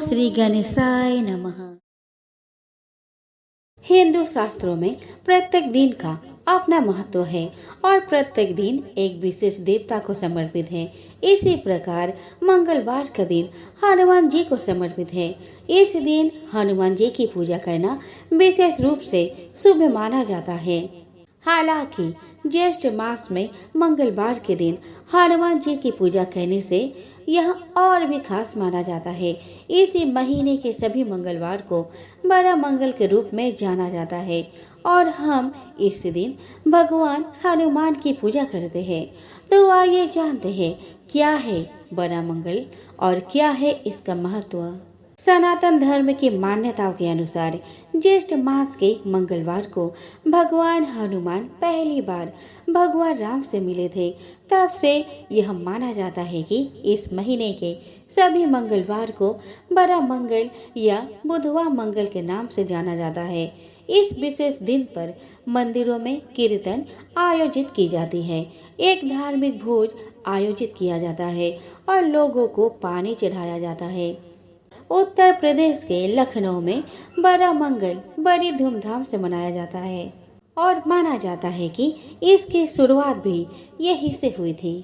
श्री गणेशाय नमः। हिंदू शास्त्रों में प्रत्येक दिन का अपना महत्व है और प्रत्येक दिन एक विशेष देवता को समर्पित है। इसी प्रकार मंगलवार का दिन हनुमान जी को समर्पित है। इस दिन हनुमान जी की पूजा करना विशेष रूप से शुभ माना जाता है। हालांकि ज्येष्ठ मास में मंगलवार के दिन हनुमान जी की पूजा करने से यह और भी खास माना जाता है। इसी महीने के सभी मंगलवार को बड़ा मंगल के रूप में जाना जाता है और हम इस दिन भगवान हनुमान की पूजा करते हैं। तो आइए जानते हैं क्या है बड़ा मंगल और क्या है इसका महत्व। सनातन धर्म की मान्यताओं के अनुसार ज्येष्ठ मास के मंगलवार को भगवान हनुमान पहली बार भगवान राम से मिले थे। तब से यह माना जाता है कि इस महीने के सभी मंगलवार को बड़ा मंगल या बुधवार मंगल के नाम से जाना जाता है। इस विशेष दिन पर मंदिरों में कीर्तन आयोजित की जाती है, एक धार्मिक भोज आयोजित किया जाता है और लोगों को पानी चढ़ाया जाता है। उत्तर प्रदेश के लखनऊ में बड़ा मंगल बड़ी धूमधाम से मनाया जाता है और माना जाता है कि इसकी शुरुआत भी यहीं से हुई थी।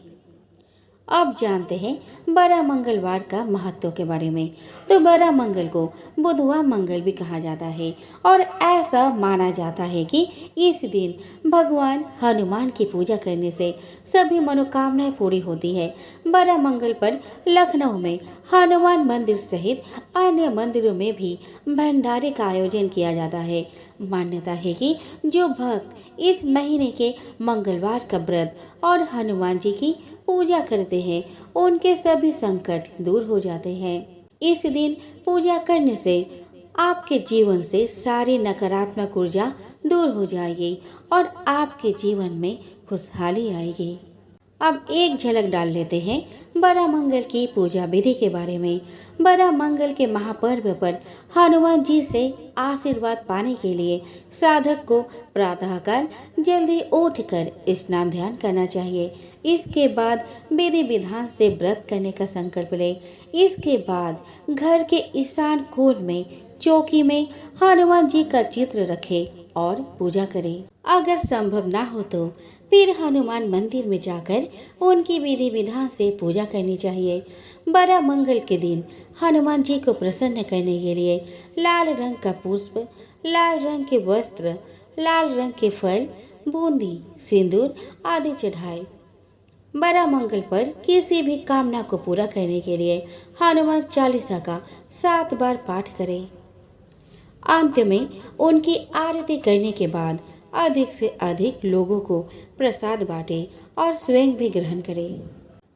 अब जानते हैं बड़ा मंगलवार का महत्व के बारे में। तो बड़ा मंगल को बुधवार मंगल भी कहा जाता है और ऐसा माना जाता है कि इस दिन भगवान हनुमान की पूजा करने से सभी मनोकामनाएं पूरी होती है। बड़ा मंगल पर लखनऊ में हनुमान मंदिर सहित अन्य मंदिरों में भी भंडारे का आयोजन किया जाता है। मान्यता है कि जो भक्त इस महीने के मंगलवार का व्रत और हनुमान जी की पूजा करते हैं उनके सभी संकट दूर हो जाते हैं। इस दिन पूजा करने से आपके जीवन से सारी नकारात्मक ऊर्जा दूर हो जाएगी और आपके जीवन में खुशहाली आएगी। अब एक झलक डाल लेते हैं बड़ा मंगल की पूजा विधि के बारे में। बड़ा मंगल के महापर्व पर हनुमान जी से आशीर्वाद पाने के लिए साधक को प्रातःकाल जल्दी उठकर स्नान ध्यान करना चाहिए। इसके बाद विधि विधान से व्रत करने का संकल्प ले। इसके बाद घर के ईशान कोण में चौकी में हनुमान जी का चित्र रखें और पूजा करें। अगर संभव ना हो तो फिर हनुमान मंदिर में जाकर उनकी विधि विधान से पूजा करनी चाहिए। बड़ा मंगल के दिन हनुमान जी को प्रसन्न करने के लिए लाल रंग का पुष्प, लाल रंग के वस्त्र, लाल रंग के फल, बूंदी, सिंदूर आदि चढ़ाए। बड़ा मंगल पर किसी भी कामना को पूरा करने के लिए हनुमान चालीसा का 7 बार पाठ करें। अंत में उनकी आरती करने के बाद अधिक से अधिक लोगों को प्रसाद बांटे और स्वयं भी ग्रहण करें।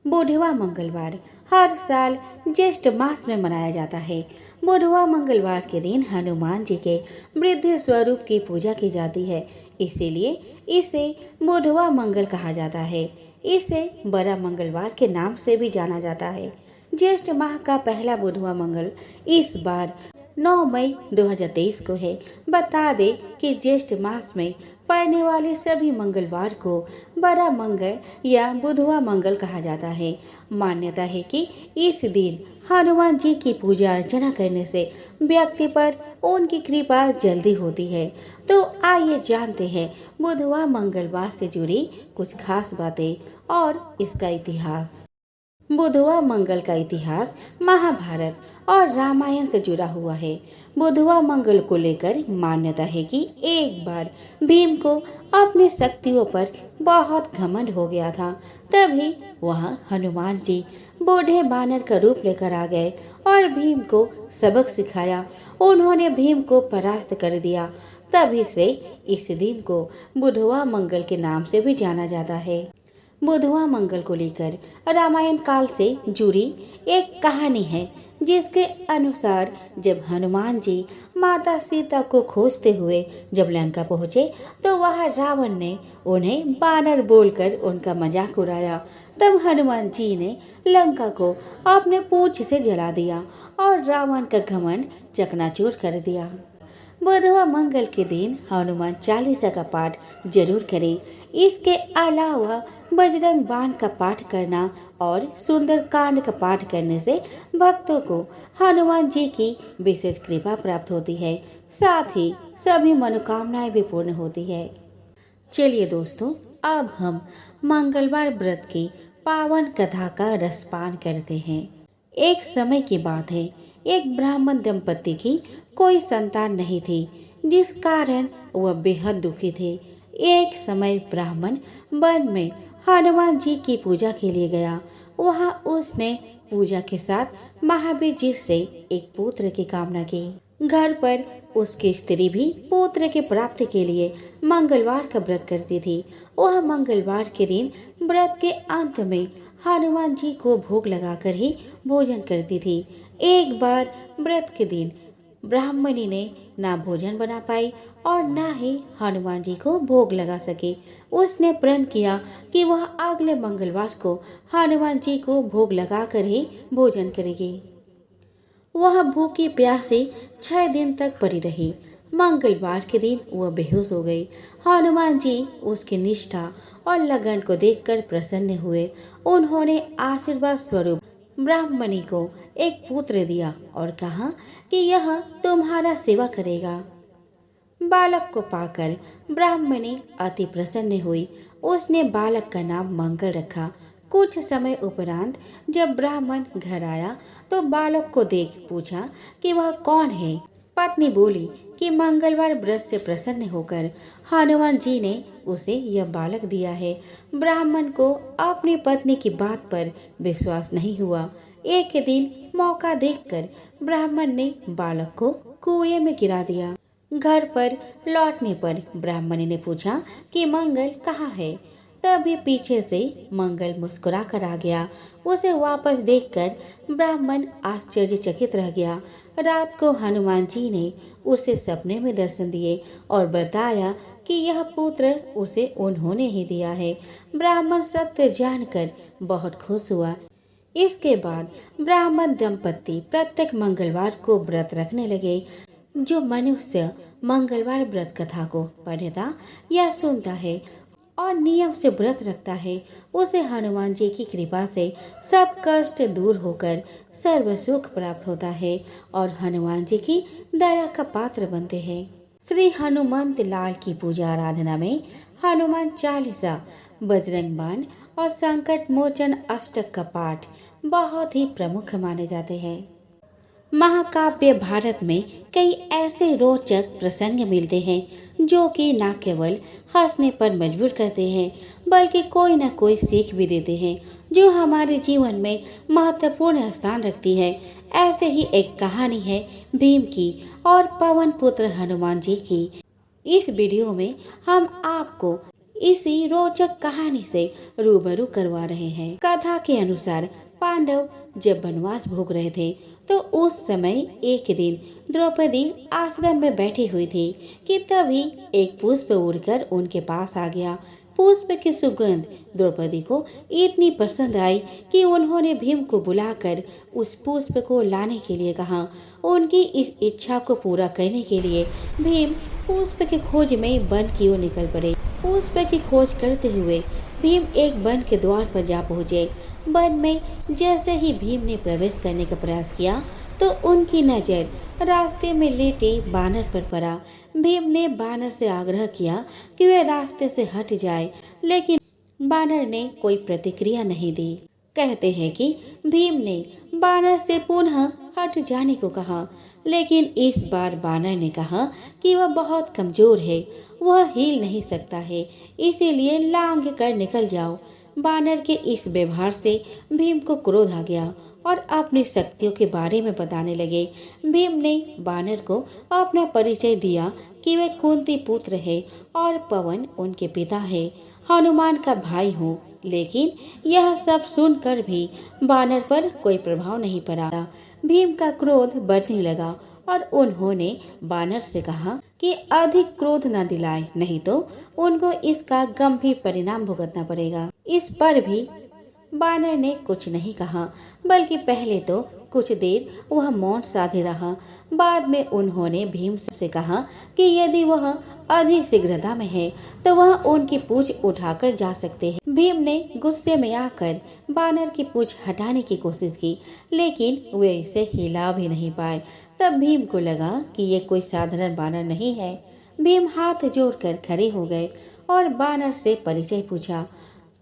बुधवार मंगलवार हर साल ज्येष्ठ मास में मनाया जाता है। बुधवार मंगलवार के दिन हनुमान जी के वृद्ध स्वरूप की पूजा की जाती है, इसीलिए इसे बुधवार मंगल कहा जाता है। इसे बड़ा मंगलवार के नाम से भी जाना जाता है। ज्येष्ठ माह का पहला बुधवार मंगल इस बार 9 मई 2023 को है। बता दें कि ज्येष्ठ मास में पड़ने वाले सभी मंगलवार को बड़ा मंगल या बुधवार मंगल कहा जाता है। मान्यता है कि इस दिन हनुमान जी की पूजा अर्चना करने से व्यक्ति पर उनकी कृपा जल्दी होती है। तो आइए जानते हैं बुधवार मंगलवार से जुड़ी कुछ खास बातें और इसका इतिहास। बुधवार मंगल का इतिहास महाभारत और रामायण से जुड़ा हुआ है। बुधवार मंगल को लेकर मान्यता है कि एक बार भीम को अपनी शक्तियों पर बहुत घमंड हो गया था। तभी वहाँ हनुमान जी बूढ़े बानर का रूप लेकर आ गए और भीम को सबक सिखाया। उन्होंने भीम को परास्त कर दिया। तभी से इस दिन को बुधवार मंगल के नाम से भी जाना जाता है। बुधवार मंगल को लेकर रामायण काल से जुड़ी एक कहानी है, जिसके अनुसार जब हनुमान जी माता सीता को खोजते हुए जब लंका पहुँचे तो वहाँ रावण ने उन्हें बानर बोलकर उनका मजाक उड़ाया। तब हनुमान जी ने लंका को अपने पूंछ से जला दिया और रावण का घमंड चकनाचूर कर दिया। बुध व मंगल के दिन हनुमान चालीसा का पाठ जरूर करें। इसके अलावा बजरंग बाण का पाठ करना और सुंदर कांड का पाठ करने से भक्तों को हनुमान जी की विशेष कृपा प्राप्त होती है। साथ ही सभी मनोकामनाएं भी पूर्ण होती है। चलिए दोस्तों, अब हम मंगलवार व्रत की पावन कथा का रसपान करते हैं। एक समय की बात है, एक ब्राह्मण दंपति की कोई संतान नहीं थी, जिस कारण वह बेहद दुखी थे। एक समय ब्राह्मण वन में हनुमान जी की पूजा के लिए गया। वहां उसने पूजा के साथ महावीर जी से एक पुत्र की कामना की। घर पर उसकी स्त्री भी पुत्र की प्राप्ति के लिए मंगलवार का व्रत करती थी। वह मंगलवार के दिन व्रत के अंत में हनुमान जी को भोग लगाकर ही भोजन करती थी। एक बार व्रत के दिन ब्राह्मणी ने ना भोजन बना पाई और ना ही हनुमान जी को भोग लगा सके। उसने प्रण किया कि वह अगले मंगलवार को हनुमान जी को भोग लगाकर ही भोजन करेगी। वह भूखी प्यासी 6 दिन तक पड़ी रही। मंगलवार के दिन वह बेहोश हो गई। हनुमान जी उसकी निष्ठा और लगन को देखकर प्रसन्न हुए। उन्होंने आशीर्वाद स्वरूप ब्राह्मणी को एक पुत्र दिया और कहा कि यह तुम्हारा सेवा करेगा। बालक को पाकर ब्राह्मणी अति प्रसन्न हुई। उसने बालक का नाम मंगल रखा। कुछ समय उपरांत जब ब्राह्मण घर आया तो बालक को देख पूछा कि वह कौन है। पत्नी बोली कि मंगलवार व्रत से प्रसन्न होकर हनुमान जी ने उसे यह बालक दिया है। ब्राह्मण को अपनी पत्नी की बात पर विश्वास नहीं हुआ। एक दिन मौका देखकर ब्राह्मण ने बालक को कुएं में गिरा दिया। घर पर लौटने पर ब्राह्मणी ने पूछा कि मंगल कहाँ है। तभी पीछे से मंगल मुस्कुरा कर आ गया। उसे वापस देखकर ब्राह्मण आश्चर्यचकित रह गया। रात को हनुमान जी ने उसे सपने में दर्शन दिए और बताया कि यह पुत्र उसे उन्होंने ही दिया है। ब्राह्मण सत्य जानकर बहुत खुश हुआ। इसके बाद ब्राह्मण दंपति प्रत्येक मंगलवार को व्रत रखने लगे। जो मनुष्य मंगलवार व्रत कथा को पढ़ता या सुनता है और नियम से व्रत रखता है, उसे हनुमान जी की कृपा से सब कष्ट दूर होकर सर्व सुख प्राप्त होता है और हनुमान जी की दया का पात्र बनते हैं। श्री हनुमंत लाल की पूजा आराधना में हनुमान चालीसा, बजरंग बाण और संकट मोचन अष्टक का पाठ बहुत ही प्रमुख माने जाते हैं। महाकाव्य भारत में कई ऐसे रोचक प्रसंग मिलते हैं जो कि न केवल हंसने पर मजबूर करते हैं बल्कि कोई न कोई सीख भी देते हैं जो हमारे जीवन में महत्वपूर्ण स्थान रखती है। ऐसे ही एक कहानी है भीम की और पवन पुत्र हनुमान जी की। इस वीडियो में हम आपको इसी रोचक कहानी से रूबरू करवा रहे हैं। कथा के अनुसार पांडव जब वनवास भोग रहे थे तो उस समय एक दिन द्रौपदी आश्रम में बैठी हुई थी कि तभी एक पुष्प उड़कर उनके पास आ गया। पुष्प की सुगंध द्रौपदी को इतनी पसंद आई कि उन्होंने भीम को बुलाकर उस पुष्प को लाने के लिए कहा। उनकी इस इच्छा को पूरा करने के लिए भीम पुष्प की खोज में वन की ओर निकल पड़े। पुष्प की खोज करते हुए भीम एक वन के द्वार पर जा पहुँचे। वन में जैसे ही भीम ने प्रवेश करने का प्रयास किया तो उनकी नज़र रास्ते में लेटे बानर पर पड़ा। भीम ने बानर से आग्रह किया कि वह रास्ते से हट जाए, लेकिन बानर ने कोई प्रतिक्रिया नहीं दी। कहते हैं कि भीम ने बानर से पुनः हट जाने को कहा, लेकिन इस बार बानर ने कहा कि वह बहुत कमजोर है, वह हिल नहीं सकता है, इसीलिए लांघ कर निकल जाओ। बानर के इस व्यवहार से भीम को क्रोध आ गया और अपनी शक्तियों के बारे में बताने लगे। भीम ने बानर को अपना परिचय दिया कि वे कुंती पुत्र है और पवन उनके पिता है, हनुमान का भाई हूँ। लेकिन यह सब सुनकर भी बानर पर कोई प्रभाव नहीं पड़ा। भीम का क्रोध बढ़ने लगा और उन्होंने बानर से कहा कि अधिक क्रोध न दिलाए, नहीं तो उनको इसका गंभीर परिणाम भुगतना पड़ेगा। इस पर भी बानर ने कुछ नहीं कहा, बल्कि पहले तो कुछ देर वह मौन साधे रहा। बाद में उन्होंने भीम से कहा कि यदि वह अधिक शीघ्रता में है तो वह उनकी पूंछ उठाकर जा सकते हैं। भीम ने गुस्से में आकर बानर की पूंछ हटाने की कोशिश की, लेकिन वे इसे हिला भी नहीं पाए। तब भीम को लगा कि ये कोई साधारण बानर नहीं है। भीम हाथ जोड़कर खड़े हो गए और बानर से परिचय पूछा।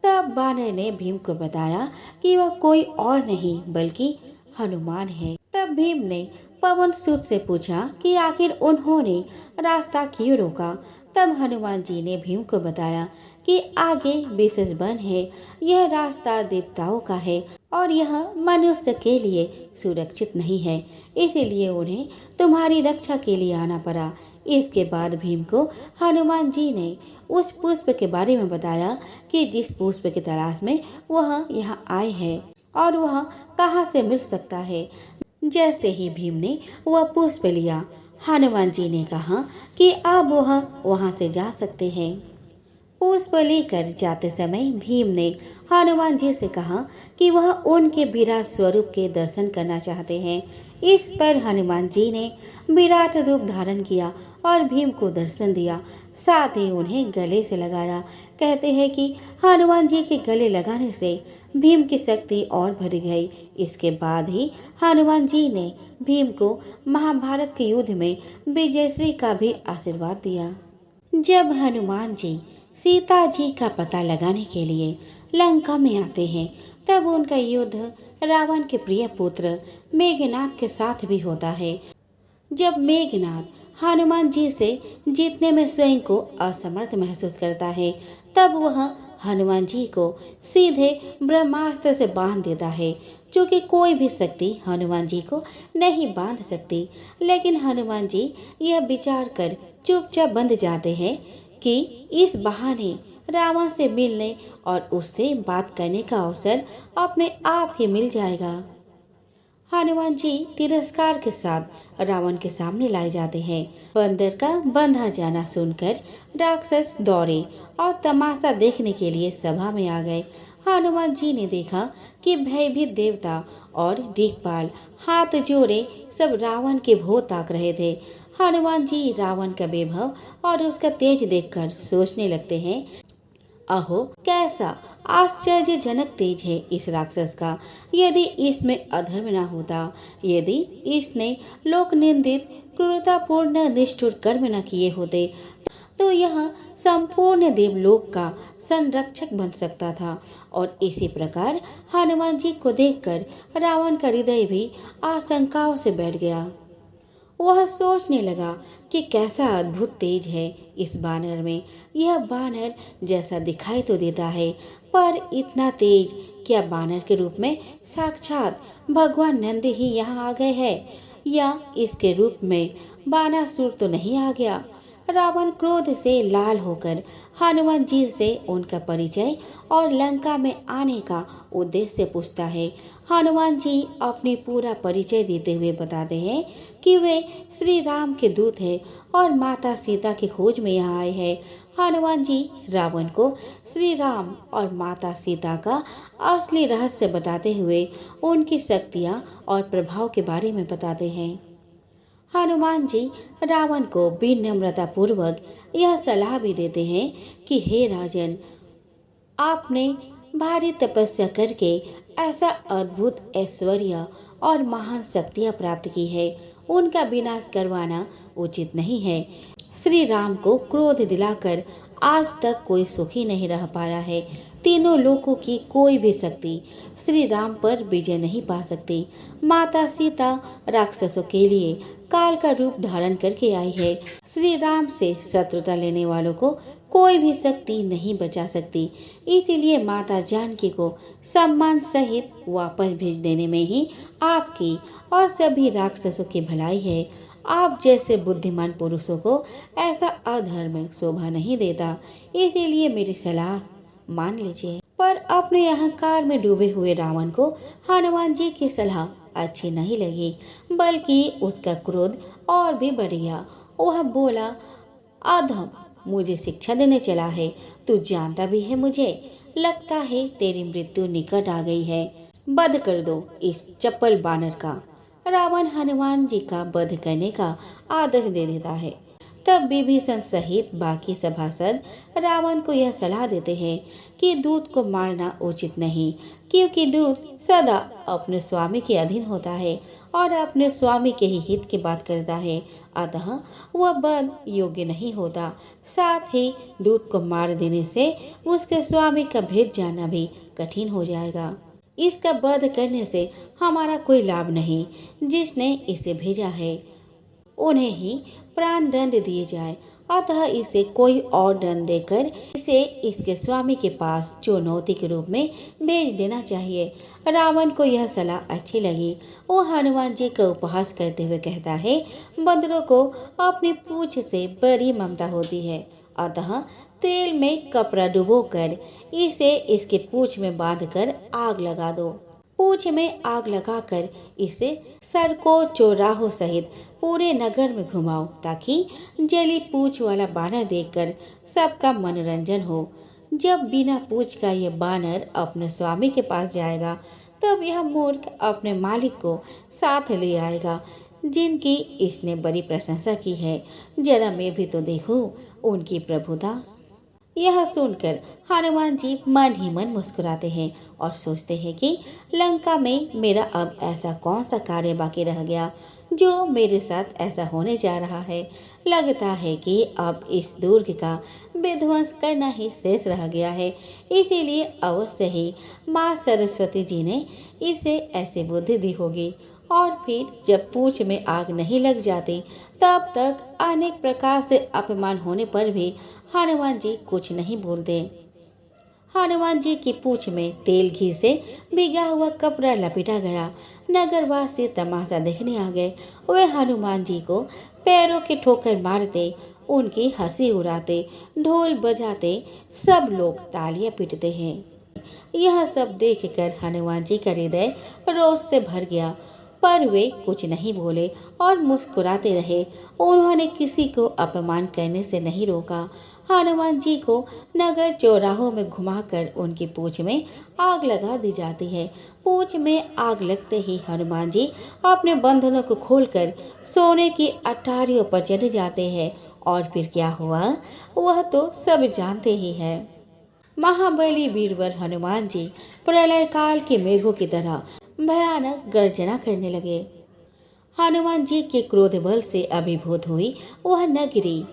तब बानर ने भीम को बताया कि वह कोई और नहीं बल्कि हनुमान है। तब भीम ने पवन सूत से पूछा कि आखिर उन्होंने रास्ता क्यों रोका। तब हनुमान जी ने भीम को बताया कि आगे विशेष वन है, यह रास्ता देवताओं का है और यह मनुष्य के लिए सुरक्षित नहीं है, इसीलिए उन्हें तुम्हारी रक्षा के लिए आना पड़ा। इसके बाद भीम को हनुमान जी ने उस पुष्प के बारे में बताया कि जिस पुष्प की तलाश में वह यहाँ आए हैं और वह कहाँ से मिल सकता है। जैसे ही भीम ने वह पुष्प लिया, हनुमान जी ने कहा कि अब वह वहाँ से जा सकते हैं। पुष्प लेकर जाते समय भीम ने हनुमान जी से कहा कि वह उनके विराट स्वरूप के दर्शन करना चाहते हैं। इस पर हनुमान जी ने विराट रूप धारण किया और भीम को दर्शन दिया, साथ ही उन्हें गले से लगाया। कहते हैं कि हनुमान जी के गले लगाने से भीम की शक्ति और बढ़ गई। इसके बाद ही हनुमान जी ने भीम को महाभारत के युद्ध में विजयश्री का भी आशीर्वाद दिया। जब हनुमान जी सीता जी का पता लगाने के लिए लंका में आते हैं, तब उनका युद्ध रावण के प्रिय पुत्र मेघनाद के साथ भी होता है। जब मेघनाद हनुमान जी से जीतने में स्वयं को असमर्थ महसूस करता है, तब वह हनुमान जी को सीधे ब्रह्मास्त्र से बांध देता है, क्योंकि कोई भी शक्ति हनुमान जी को नहीं बांध सकती। लेकिन हनुमान जी यह विचार कर चुपचाप बंध जाते हैं कि इस बहाने रावण से मिलने और उससे बात करने का अवसर अपने आप ही मिल जाएगा। हनुमान जी तिरस्कार के साथ रावण के सामने लाए जाते हैं। बंदर का बंधा जाना सुनकर राक्षस दौड़े और तमाशा देखने के लिए सभा में आ गए। हनुमान जी ने देखा कि भयभीत देवता और दिक्पाल हाथ जोड़े सब रावण के भोग ताक रहे थे। हनुमान जी रावण का वैभव और उसका तेज देखकर सोचने लगते हैं, अहो कैसा आश्चर्यजनक तेज है इस राक्षस का। यदि इसमें अधर्म न होता, यदि इसने लोक निंदित क्रूरतापूर्ण निष्ठुर कर्म न किए होते, तो यह संपूर्ण देवलोक का संरक्षक बन सकता था। और इसी प्रकार हनुमान जी को देखकर रावण का हृदय भी आशंकाओं से बैठ गया। वह सोचने लगा कि कैसा अद्भुत तेज है इस बानर में। यह बानर जैसा दिखाई तो देता है, पर इतना तेज क्या बानर के रूप में साक्षात भगवान नंद ही यहाँ आ गए हैं, या इसके रूप में बानासुर तो नहीं आ गया। रावण क्रोध से लाल होकर हनुमान जी से उनका परिचय और लंका में आने का उद्देश्य पूछता है। हनुमान जी अपनी पूरा परिचय देते हुए बताते हैं कि वे श्री राम के दूत हैं और माता सीता की खोज में यहाँ आए हैं। हनुमान जी रावण को श्री राम और माता सीता का असली रहस्य बताते हुए उनकी शक्तियाँ और प्रभाव के बारे में बताते हैं। हनुमान जी रावण को विनम्रता पूर्वक यह सलाह भी देते हैं कि हे राजन, आपने भारी तपस्या करके ऐसा अद्भुत ऐश्वर्य और महान शक्तियाँ प्राप्त की है, उनका विनाश करवाना उचित नहीं है। श्री राम को क्रोध दिलाकर आज तक कोई सुखी नहीं रह पाया है। तीनों लोकों की कोई भी शक्ति श्री राम पर विजय नहीं पा सकती। माता सीता राक्षसों के लिए काल का रूप धारण करके आई है। श्री राम से शत्रुता लेने वालों को कोई भी शक्ति नहीं बचा सकती। इसीलिए माता जानकी को सम्मान सहित वापस भेज देने में ही आपकी और सभी राक्षसों की भलाई है। आप जैसे बुद्धिमान पुरुषों को ऐसा अधर्म शोभा नहीं देता, इसीलिए मेरी सलाह मान लीजिए। पर अपने अहंकार में डूबे हुए रावण को हनुमान जी की सलाह अच्छी नहीं लगी, बल्कि उसका क्रोध और भी बढ़ गया। वह बोला, अधम, मुझे शिक्षा देने चला है, तू जानता भी है मुझे। लगता है तेरी मृत्यु निकट आ गई है। वध कर दो इस चप्पल बानर का। रावण हनुमान जी का वध करने का आदेश दे देता है। तब विभीषण सहित बाकी सभासद रावण को यह सलाह देते हैं कि दूत को मारना उचित नहीं, क्योंकि दूत सदा अपने स्वामी के अधीन होता है और अपने स्वामी के ही हित की बात करता है, अतः वह वध योग्य नहीं होता। साथ ही दूत को मार देने से उसके स्वामी का भेद जानना भी कठिन हो जाएगा। इसका वध करने से हमारा कोई लाभ नहीं। जिसने इसे भेजा है उन्हें ही प्राण दंड दिए जाए, अतः इसे कोई और दंड देकर इसे इसके स्वामी के पास चुनौती के रूप में भेज देना चाहिए। रावण को यह सलाह अच्छी लगी। वो हनुमान जी का उपहास करते हुए कहता है, बंदरों को अपनी पूंछ से बड़ी ममता होती है, अतः तेल में कपड़ा डुबोकर इसे इसके पूंछ में बांधकर आग लगा दो। पूंछ में आग लगाकर इसे सड़कों चौराहों सहित पूरे नगर में घुमाओ, ताकि जली पूंछ वाला बानर देखकर सबका मनोरंजन हो। जब बिना पूंछ का यह बानर अपने स्वामी के पास जाएगा, तब यह मूर्ख अपने मालिक को साथ ले आएगा, जिनकी इसने बड़ी प्रशंसा की है। जरा मैं भी तो देखूं उनकी प्रभुता। यह सुनकर हनुमान जी मन ही मन मुस्कुराते हैं और सोचते हैं कि लंका में मेरा अब ऐसा कौन सा कार्य बाकी रह गया जो मेरे साथ ऐसा होने जा रहा है। लगता है कि अब इस दुर्ग का विध्वंस करना ही शेष रह गया है। इसीलिए अवश्य ही माँ सरस्वती जी ने इसे ऐसी बुद्धि दी होगी। और फिर जब पूंछ में आग नहीं लग जाती, तब तक अनेक प्रकार से अपमान होने पर भी हनुमान जी कुछ नहीं बोलते। हनुमान जी की पूंछ में तेल घी से भिगा हुआ कपड़ा लपेटा गया। नगरवासी तमाशा देखने आ गए। वे हनुमान जी को पैरों के ठोकर मारते, उनकी हंसी उड़ाते, ढोल बजाते, सब लोग तालियां पीटते हैं। यह सब देखकर हनुमान जी का हृदय रोष से भर गया, पर वे कुछ नहीं बोले और मुस्कुराते रहे। उन्होंने किसी को अपमान करने से नहीं रोका। हनुमान जी को नगर चौराहों में घुमाकर उनकी पूंछ में आग लगा दी जाती है। पूंछ में आग लगते ही हनुमान जी अपने बंधनों को खोलकर सोने की अटारियों पर चढ़ जाते हैं। और फिर क्या हुआ वह तो सब जानते ही हैं। महाबली वीरवर हनुमान जी प्रलय काल के मेघों की तरह भयानक गर्जना करने लगे। हनुमान जी के क्रोध बल से अभिभूत हुई वह नगरी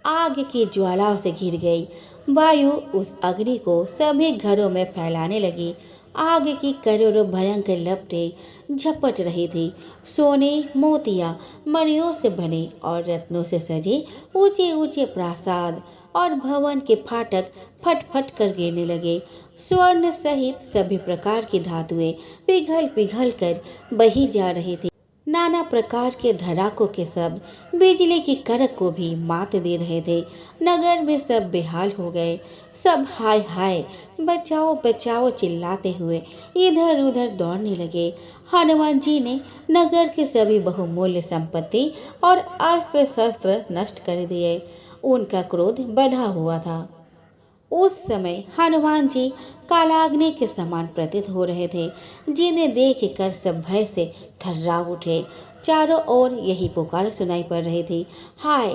आग की ज्वालाओं से घिर गई। वायु उस अग्नि को सभी घरों में फैलाने लगी। आग की करोड़ों भयंकर लपटें झपट रही थी। सोने, मोतिया, मणियों से बने और रत्नों से सजे ऊंचे ऊंचे प्रासाद और भवन के फाटक फट फट कर गिरने लगे। स्वर्ण सहित सभी प्रकार की धातुएं पिघल पिघल कर बही जा रही थी। नाना प्रकार के धड़ाकों के शब्द बिजली की कड़क को भी मात दे रहे थे। नगर में सब बेहाल हो गए। सब हाय हाय बचाओ बचाओ चिल्लाते हुए इधर उधर दौड़ने लगे। हनुमान जी ने नगर के सभी बहुमूल्य संपत्ति और अस्त्र शस्त्र नष्ट कर दिए। उनका क्रोध बढ़ा हुआ था। उस समय हनुमान जी कालाग्नि के समान प्रतीत हो रहे थे, जिन्हें देखकर सब भय से थर्रा उठे। चारों ओर यही पुकार सुनाई पड़ रही थी, हाय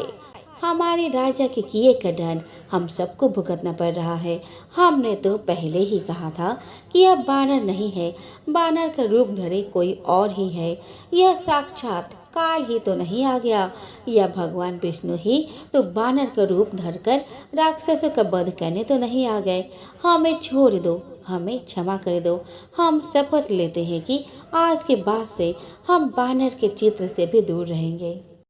हमारे राजा के किए का दंड हम सबको भुगतना पड़ रहा है। हमने तो पहले ही कहा था कि यह बानर नहीं है, बानर का रूप धरे कोई और ही है। यह साक्षात काल ही तो नहीं आ गया, या भगवान विष्णु ही तो बानर का रूप धरकर राक्षसों का वध करने तो नहीं आ गए। हमें छोड़ दो, हमें क्षमा कर दो। हम शपथ लेते हैं कि आज के बाद से हम बानर के चित्र से भी दूर रहेंगे।